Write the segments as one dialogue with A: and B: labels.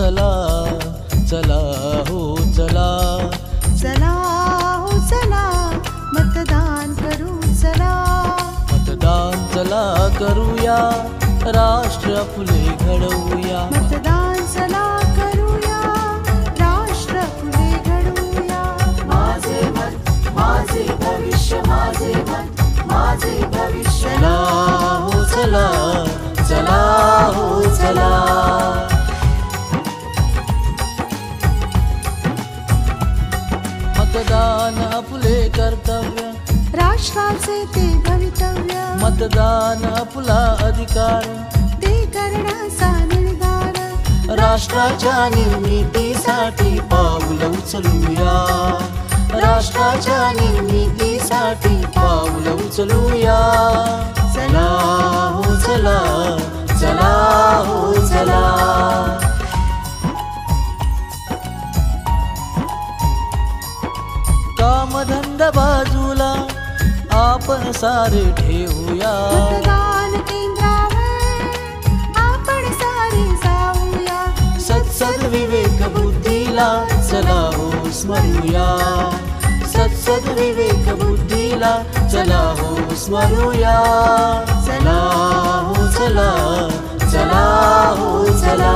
A: चला चला हो चला,
B: चला हो चला, मतदान करू चला,
A: मतदान चला करूया, राष्ट्र फुले घडवूया,
B: मतदान चला करूया, राष्ट्र फुले घडवूया. माझे मत माझे भविष्य, माझे मत माझे भविष्य.
A: चला हो चला, चला हो चला. मतदान आपले कर्तव्य,
B: राष्ट्राचे ते भवितव्य,
A: मतदान आपला अधिकार,
B: ते करण्याचा निर्धार,
A: राष्ट्राच्या निर्मितीसाठी पाऊल उचलूया, राष्ट्राच्या निर्मितीसाठी पाऊल उचलूया. चला हो चला, चला हो चला. कामधंदा बाजूला आपण सारे ठेवूया,
B: मतदान केंद्रावर आपण सारे जाऊया,
A: सत्सद विवेक बुद्धीला चला हो स्मरूया, सत्सद विवेक बुद्धीला चला हो स्मरूया. चला हो चला, चला हो चला.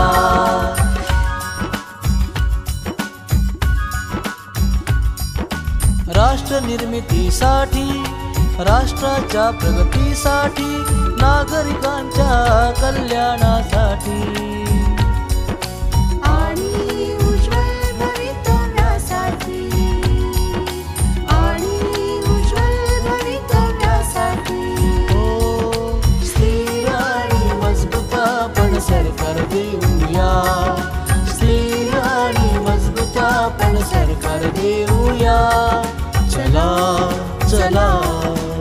A: राष्ट्र निर्मितीसाठी, राष्ट्राच्या प्रगतीसाठी, नागरिकांच्या कल्याणासाठी
B: आणि उज्ज्वल भवितव्यासाठी, आणि उज्ज्वल भवितव्यासाठी.
A: हो स्थिर आणि मजबूत आपण सरकार देऊया, स्थिर आणि मजबूत आपण सरकार देऊया. चला चला,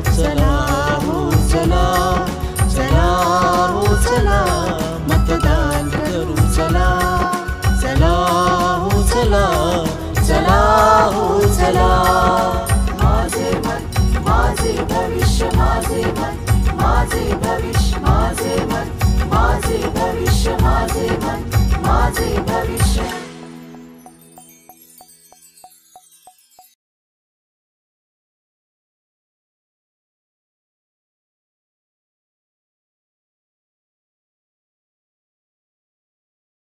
A: चला हो चला, चला हो चला, मतदान करू चला, चला हो चला, चला हो चला.